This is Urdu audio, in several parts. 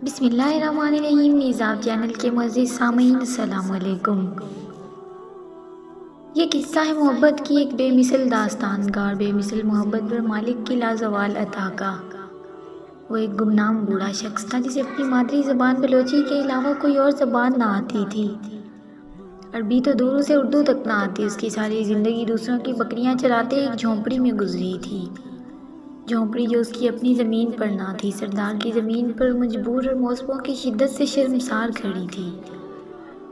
بسم اللہ الرحمن الرحیم۔ میزاب چینل کے معزز سامعین السلام علیکم۔ یہ قصہ ہے محبت کی ایک بے مثل داستان کا اور بے مثل محبت پر مالک کی لازوال عطا کا۔ وہ ایک گمنام بوڑھا شخص تھا جسے اپنی مادری زبان بلوچی کے علاوہ کوئی اور زبان نہ آتی تھی۔ عربی تو دور سے اردو تک نہ آتی۔ اس کی ساری زندگی دوسروں کی بکریاں چراتے ایک جھونپڑی میں گزری تھی، جھونپڑی جو اس کی اپنی زمین پر نہ تھی، سردار کی زمین پر مجبور اور موسموں کی شدت سے شرمسار کھڑی تھی۔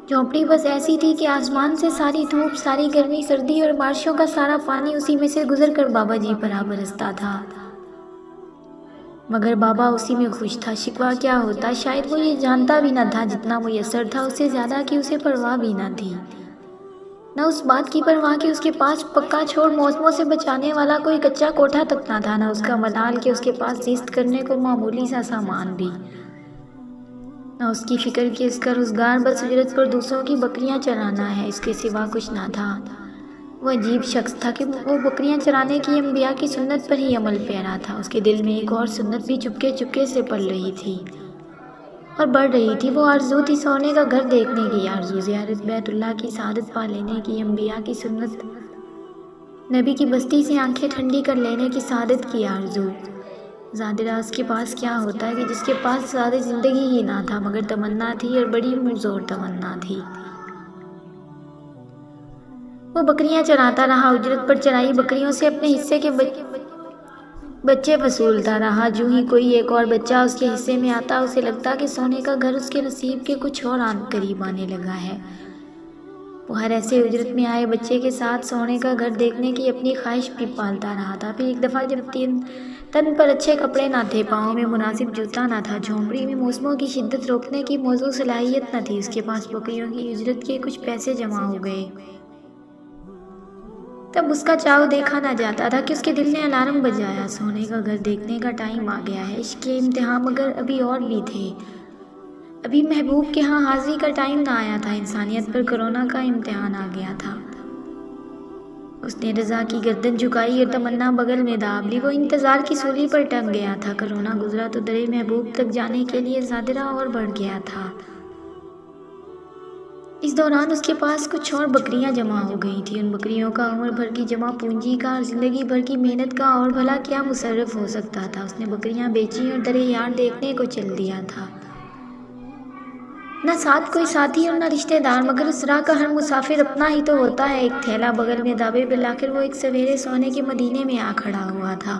جھونپڑی بس ایسی تھی کہ آسمان سے ساری دھوپ، ساری گرمی، سردی اور بارشوں کا سارا پانی اسی میں سے گزر کر بابا جی پر آ برستا تھا، مگر بابا اسی میں خوش تھا۔ شکوہ کیا ہوتا شاید وہ یہ جانتا بھی نہ تھا، جتنا میسر تھا اس سے زیادہ کی اسے پرواہ بھی نہ تھی۔ نہ اس بات کی پرواہ کہ اس کے پاس پکا چھوڑ موسموں سے بچانے والا کوئی کچا کوٹھا تک نہ تھا، نہ اس کا ملال کہ اس کے پاس زیست کرنے کو معمولی سا سامان بھی، نہ اس کی فکر کہ اس کا روزگار بس اجرت پر دوسروں کی بکریاں چرانا ہے، اس کے سوا کچھ نہ تھا۔ وہ عجیب شخص تھا کہ وہ بکریاں چرانے کی انبیاء کی سنت پر ہی عمل پیرا تھا۔ اس کے دل میں ایک اور سنت بھی چپکے چپکے سے پل رہی تھی اور بڑھ رہی تھی۔ وہ آرزو تھی سونے کا گھر دیکھنے کی آرزو، زیارت بیت اللہ کی سعادت پا لینے کی، انبیاء کی سنت، نبی کی بستی سے آنکھیں ٹھنڈی کر لینے کی سعادت کی آرزو۔ زادرہ اس کے پاس کیا ہوتا ہے کہ جس کے پاس زیادہ زندگی ہی نہ تھا، مگر تمنا تھی اور بڑی مزور تمنا تھی۔ وہ بکریاں چراتا رہا، اجرت پر چرائی بکریوں سے اپنے حصے کے بچے وصولتا رہا۔ جو ہی کوئی ایک اور بچہ اس کے حصے میں آتا، اسے لگتا کہ سونے کا گھر اس کے نصیب کے کچھ اور قریب آنے لگا ہے۔ وہ ہر ایسے اجرت میں آئے بچے کے ساتھ سونے کا گھر دیکھنے کی اپنی خواہش بھی پالتا رہا تھا۔ پھر ایک دفعہ جب تن پر اچھے کپڑے نہ تھے، پاؤں میں مناسب جوتا نہ تھا، جھونپڑی میں موسموں کی شدت روکنے کی موزوں صلاحیت نہ تھی، اس کے پاس بکریوں کی اجرت کے کچھ پیسے جمع ہو گئے، تب اس کا چاؤ دیکھا نہ جاتا تھا کہ اس کے دل نے الارم بجایا، سونے کا گھر دیکھنے کا ٹائم آ گیا ہے۔ عشق کے امتحان مگر ابھی اور بھی تھے، ابھی محبوب کے ہاں حاضری کا ٹائم نہ آیا تھا، انسانیت پر کرونا کا امتحان آ گیا تھا۔ اس نے رضا کی گردن جھکائی اور تمنا بغل میں داب لی۔ وہ انتظار کی سولی پر ٹنگ گیا تھا۔ کرونا گزرا تو درے محبوب تک جانے کے لیے زادرہ اور بڑھ گیا تھا۔ اس دوران اس کے پاس کچھ اور بکریاں جمع ہو گئی تھیں۔ ان بکریوں کا عمر بھر کی جمع پونجی کا اور زندگی بھر کی محنت کا اور بھلا کیا مصرف ہو سکتا تھا۔ اس نے بکریاں بیچی اور درے یار دیکھنے کو چل دیا تھا۔ نہ ساتھ کوئی ساتھی اور نہ رشتہ دار، مگر اس راہ کا ہر مسافر اپنا ہی تو ہوتا ہے۔ ایک تھیلا بغل میں دابے پہ لا کر وہ ایک سویرے سونے کے مدینے میں آ کھڑا ہوا تھا۔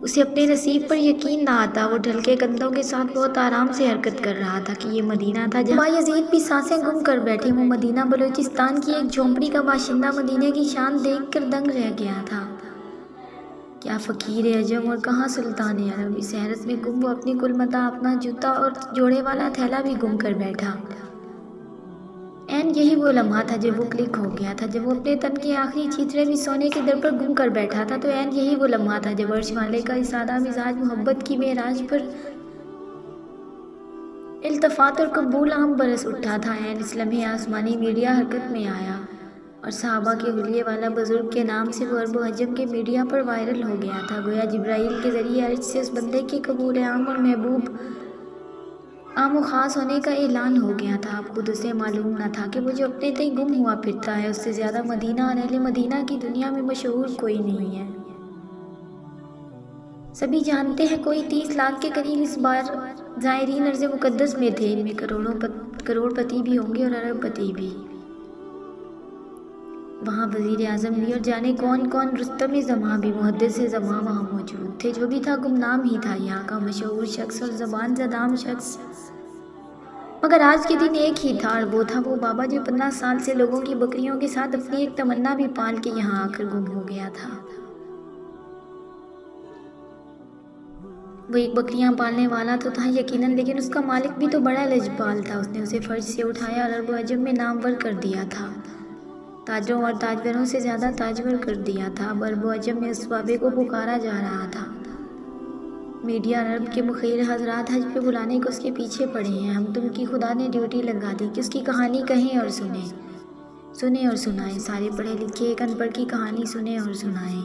اسے اپنے نصیب پر یقین نہ آتا۔ وہ ڈھلکے کندھوں کے ساتھ بہت آرام سے حرکت کر رہا تھا کہ یہ مدینہ تھا جہاں یزید بھی سانسیں گم کر بیٹھے۔ وہ مدینہ بلوچستان کی ایک جھونپڑی کا باشندہ مدینے کی شان دیکھ کر دنگ رہ گیا تھا۔ کیا فقیر عجم اور کہاں سلطان عرب! اس حیرت میں گم وہ اپنی کل متاع، اپنا جوتا اور جوڑے والا تھیلا بھی گم کر بیٹھا۔ یہی وہ لمحہ تھا جب وہ کلک ہو گیا تھا، جب وہ اپنے تن کے آخری چیترے بھی سونے کے در پر گم کر بیٹھا تھا۔ تو یہی وہ لمحہ تھا جب عرش والے کا اس سادہ مزاج محبت کی معراج پر التفات اور قبول عام برس اٹھا تھا۔ اس لمحے آسمانی میڈیا حرکت میں آیا اور صحابہ کے حلیے والا بزرگ کے نام سے وہ عرب و عجم کے میڈیا پر وائرل ہو گیا تھا۔ گویا جبرائیل کے ذریعے عرش سے اس بندے کے قبول عام اور محبوب عام و خاص ہونے کا اعلان ہو گیا تھا۔ اب خود اسے معلوم نہ تھا کہ وہ جو اپنے تئیں گم ہوا پھرتا ہے، اس سے زیادہ مدینہ اور اہل مدینہ کی دنیا میں مشہور کوئی نہیں ہے۔ سبھی جانتے ہیں کوئی 30 لاکھ کے قریب اس بار زائرین ارض مقدس میں تھے۔ ان میں کروڑ پتی بھی ہوں گے اور ارب پتی بھی۔ وہاں وزیر اعظم بھی اور جانے کون کون، رستم زماں بھی، محدث زماں وہاں موجود تھے۔ جو بھی تھا گمنام ہی تھا، یہاں کا مشہور شخص اور زبان زدام شخص، مگر آج کے دن ایک ہی تھا، اور وہ تھا وہ بابا جو 15 سال سے لوگوں کی بکریوں کے ساتھ اپنی ایک تمنا بھی پال کے یہاں آ کر گم ہو گیا تھا۔ وہ ایک بکریاں پالنے والا تو تھا یقیناً، لیکن اس کا مالک بھی تو بڑا لجپال تھا۔ اس نے اسے فرش سے اٹھایا اور عرب و عجم میں نامور کر دیا تھا، تاجروں اور تاجوروں سے زیادہ تاجور کر دیا تھا۔ اب عرب و عجم میں اس بابے کو پکارا جا رہا تھا۔ میڈیا اور عرب کے مخیر حضرات حج پہ بلانے کو اس کے پیچھے پڑے ہیں۔ ہم تم کی خدا نے ڈیوٹی لگا دی کہ اس کی کہانی کہیں اور سنیں اور سنائیں۔ سارے پڑھے لکھے ایک ان پڑھ کی کہانی سنیں اور سنائیں۔